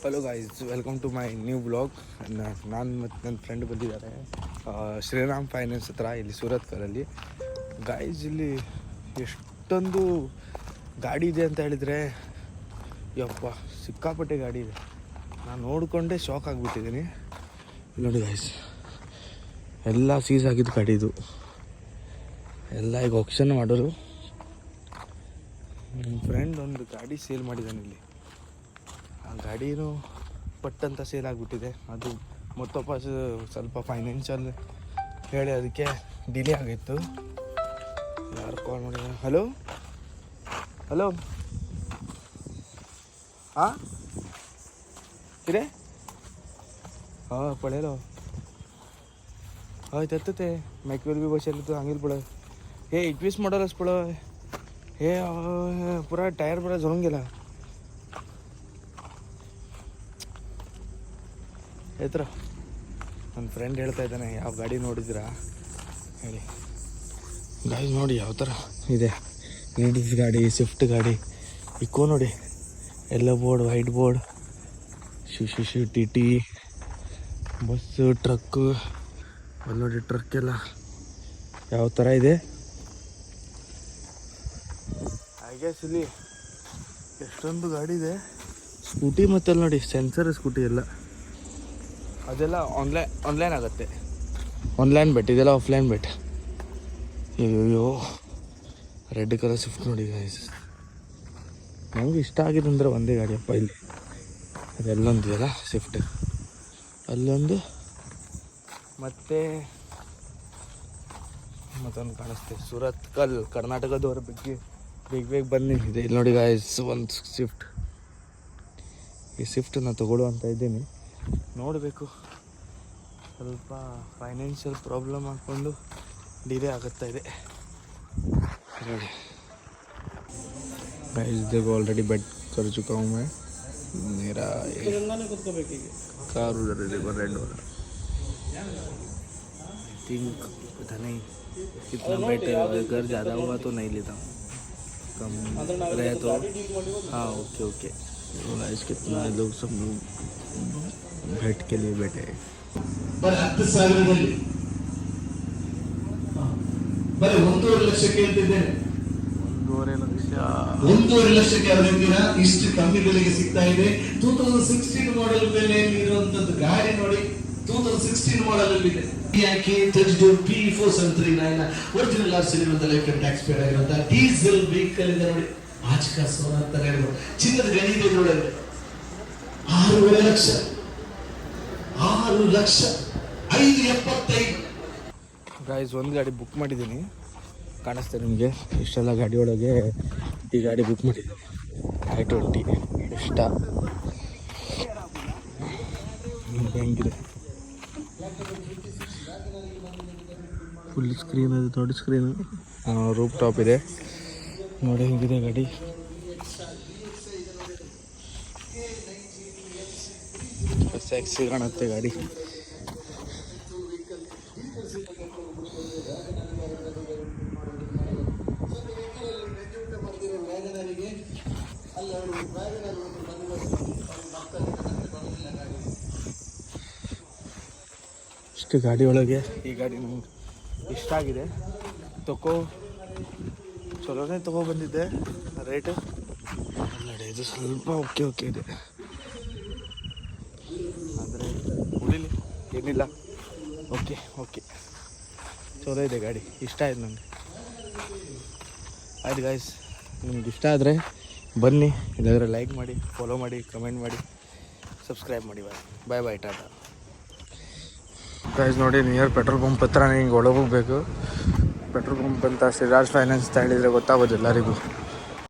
Hello guys, welcome to my new blog. ನಾನು ಮತ್ತು ನನ್ನ ಫ್ರೆಂಡ್ ಬಂದಿದ್ದಾರೆ ಶ್ರೀರಾಮ್ ಫೈನಾನ್ಸ್ ಹತ್ರ, ಇಲ್ಲಿ ಸೂರತ್ಕಲಲ್ಲಿ. ಗೈಸ್, ಇಲ್ಲಿ ಎಷ್ಟೊಂದು ಗಾಡಿ ಇದೆ ಅಂತ ಹೇಳಿದರೆ, ಯಪ್ಪ ಸಿಕ್ಕಾಪಟ್ಟೆ ಗಾಡಿ ಇದೆ. ನಾನು ನೋಡಿಕೊಂಡೇ ಶಾಕ್ ಆಗಿಬಿಟ್ಟಿದ್ದೀನಿ. ಇಲ್ಲಿ ನೋಡಿ ಗೈಸ್, ಎಲ್ಲ ಸೀಸ್ ಆಗಿದ್ದು ಗಾಡಿ ಇದು ಎಲ್ಲ. ಈಗ ಆಕ್ಷನ್ ಮಾಡೋರು. ನನ್ನ ಫ್ರೆಂಡ್ ಒಂದು ಗಾಡಿ ಸೇಲ್ ಮಾಡಿದ್ದಾನೆ ಇಲ್ಲಿ. ಆ ಗಾಡಿನೂ ಪಟ್ಟಂತ ಸೇಲ್ ಆಗಿಬಿಟ್ಟಿದೆ. ಅದು ಮತ್ತೊಬ್ಬ ಸ್ವಲ್ಪ ಫೈನಾನ್ಷಿಯಲ್ ಹೇಳಿ ಅದಕ್ಕೆ ಡಿಲೇ ಆಗಿತ್ತು. ಯಾರು ಕಾಲ್ ಮಾಡಿದ? ಹಲೋ ಹಲೋ, ಹಾಂ ಇರೇ ಹಾಂ ಪಳೇಲೋ हाँ तत्ते मैक्वेल भी बचे तो आंगिल पड़ा हे 21 मॉडल अस पड़ा हे पूरा टायर पूरा झोलून गेला. ಎತ್ತರ ನನ್ನ ಫ್ರೆಂಡ್ ಹೇಳ್ತಾ ಇದ್ದಾನೆ, ಯಾವ ಗಾಡಿ ನೋಡಿದ್ದೀರಾ ಹೇಳಿ. ಗಾಡಿ ನೋಡಿ ಯಾವ ಥರ ಇದೆ. ಲೇಡೀಸ್ ಗಾಡಿ, ಸ್ವಿಫ್ಟ್ ಗಾಡಿ, ಇಕ್ಕೋ ನೋಡಿ, ಎಲ್ಲೋ ಬೋರ್ಡ್, ವೈಟ್ ಬೋರ್ಡ್, ಶಿಶು ಟಿ ಟಿ, ಬಸ್ಸು, ಟ್ರಕ್ಕು. ಅಲ್ಲಿ ನೋಡಿ ಟ್ರಕ್ ಎಲ್ಲ ಯಾವ ಥರ ಇದೆ. ಐ ಗೆಸ್ ಇಲ್ಲಿ ಎಷ್ಟೊಂದು ಗಾಡಿ ಇದೆ. ಸ್ಕೂಟಿ ಮತ್ತು ಅಲ್ಲಿ ನೋಡಿ ಸೆನ್ಸರ್ ಸ್ಕೂಟಿ ಎಲ್ಲ, ಅದೆಲ್ಲ ಆನ್ಲೈನ್ ಆಗುತ್ತೆ. ಆನ್ಲೈನ್ ಬೆಟ್, ಇದೆಲ್ಲ ಆಫ್ಲೈನ್ ಬೆಟ್. ಅಯ್ಯೋ ರೆಡ್ ಕಲರ್ ಸ್ವಿಫ್ಟ್ ನೋಡಿ ಗೈಸ್, ನಮಗೆ ಇಷ್ಟ ಆಗಿದೆ ಅಂದರೆ ಒಂದೇ ಗಾಡಿಯಪ್ಪ ಇಲ್ಲಿ. ಅದೆಲ್ಲೊಂದು ಇದೆಯಲ್ಲ ಸ್ವಿಫ್ಟ್, ಅಲ್ಲೊಂದು ಮತ್ತು ಮತ್ತೊಂದು ಕಾಣಿಸ್ತೆ ಸೂರತ್ಕಲ್, ಕರ್ನಾಟಕದವ್ರ ಬೇಗ ಬಂದಿದೆ. ಇಲ್ಲಿ ನೋಡಿ ಗಾಯ್ಸ್, ಒಂದು ಸ್ವಿಫ್ಟ್. ಈ ಸ್ವಿಫ್ಟನ್ನು ತಗೊಳ್ಳೋ ಅಂತ ಇದ್ದೀನಿ. ನೋಡಬೇಕು, ಸ್ವಲ್ಪ ಫೈನಾನ್ಷಿಯಲ್ ಪ್ರಾಬ್ಲಮ್ ಹಾಕ್ಕೊಂಡು ಡಿಲೇ ಆಗುತ್ತಾ ಇದೆ ನೋಡಿ गाइस. देखो ऑलरेडी बेड कर चुका हूँ मैं. मेरा कार उधर है, देखो रेड वाला. थिंक पता नहीं कितना बेट, अगर ज़्यादा हुआ तो नहीं लेता हूँ, कम रहे तो हाँ ओके ओके. गाइस कितना लोग, सब लोग भेट के लिए बैठे हैं. बरं 10,000 ಬರೀ 1.5 ಲಕ್ಷಕ್ಕೆ ಹೇಳ್ತಿದ್ದೇನೆ. 1.5 ಲಕ್ಷಕ್ಕೆ ಅವರಿದ್ದೀರಾ, ಇಷ್ಟು ಕಮ್ಮಿ ಬೆಲೆಗೆ ಸಿಗ್ತಾ ಇದೆ. 2016 ಮಾಡೆಲ್ ಬೆಲೆ ಇರುವಂತದ್ದು ಗಾಡಿ ನೋಡಿ, 2016 ಮಾಡೆಲ್ ಅಲ್ಲಿ ಇದೆ. ಯಾಕೆ 32 P4739 ಒರಿಜಿನಲ್ ಆರ್ಸಿಲ್ ಇರುವಂತ ಲೈಫ್ ಟೈಮ್ ಟ್ಯಾಕ್ಸ್ ಪೇಡ್ ಆಗಿರುವಂತ ಡೀಸೆಲ್ ವೆಹಿಕಲ್ ಇದೆ ನೋಡಿ. ಆಜ್ಕಾ ಸೋನಾ ಅಂತ ಹೇಳಿದ್ರು, ಚಿನ್ನದ ಗಣಿ ಇದೆ ನೋಡಿ. 6 ಲಕ್ಷ 575. ಗಾಯ್ಸ್, ಒಂದು ಗಾಡಿ ಬುಕ್ ಮಾಡಿದ್ದೀನಿ, ಕಾಣಿಸ್ತೆ ನಿಮಗೆ. ಇಷ್ಟೆಲ್ಲ ಗಾಡಿ ಒಳಗೆ ಈ ಗಾಡಿ ಬುಕ್ ಮಾಡಿದ್ದೀನಿ, i20 ಇಷ್ಟ. ಹೆಂಗಿದೆ, ಫುಲ್ ಸ್ಕ್ರೀನ್ ಅದು, ದೊಡ್ಡ ಸ್ಕ್ರೀನು, ರೂಫ್ ಟಾಪ್ ಇದೆ ನೋಡಿ. ಹೆಂಗಿದೆ ಗಾಡಿ, ಸೆಕ್ಸಿ ಕಾಣುತ್ತೆ ಗಾಡಿ. ಇಷ್ಟು ಗಾಡಿ ಒಳಗೆ ಈ ಗಾಡಿ ನಮ್ಗೆ ಇಷ್ಟ ಆಗಿದೆ. ಚಲೋನೇ ಬಂದಿದ್ದೆ. ರೇಟು ನೋಡಿ, ಇದು ಸ್ವಲ್ಪ ಓಕೆ ಇದೆ, ಆದರೆ ಉಳಿಲಿ ಏನಿಲ್ಲ. ಓಕೆ ಚಲೋ ಇದೆ ಗಾಡಿ, ಇಷ್ಟ ಆಯ್ತು ನನಗೆ. ಆಯ್ತು ಗಾಯ್ಸ್, ನಿಮ್ಗೆ ಇಷ್ಟ ಆದರೆ ಬನ್ನಿ, ಇದಾದರೆ ಲೈಕ್ ಮಾಡಿ, ಫಾಲೋ ಮಾಡಿ, ಕಮೆಂಟ್ ಮಾಡಿ, ಸಬ್ಸ್ಕ್ರೈಬ್ ಮಾಡಿ. ಬಾಯ್ ಟಾಟಾ ಗಾಯ್ಸ್. ನೋಡಿ, ನಿಯರ್ ಪೆಟ್ರೋಲ್ ಪಂಪ್ ಹತ್ರ ಹಿಂಗೆ ಒಳಗೆ ಹೋಗ್ಬೇಕು. ಪೆಟ್ರೋಲ್ ಪಂಪ್ ಅಂತ ಶ್ರೀರಾಜ್ ಫೈನಾನ್ಸ್ ಅಂತ ಹೇಳಿದರೆ ಗೊತ್ತಾಗೋದು ಎಲ್ಲರಿಗೂ.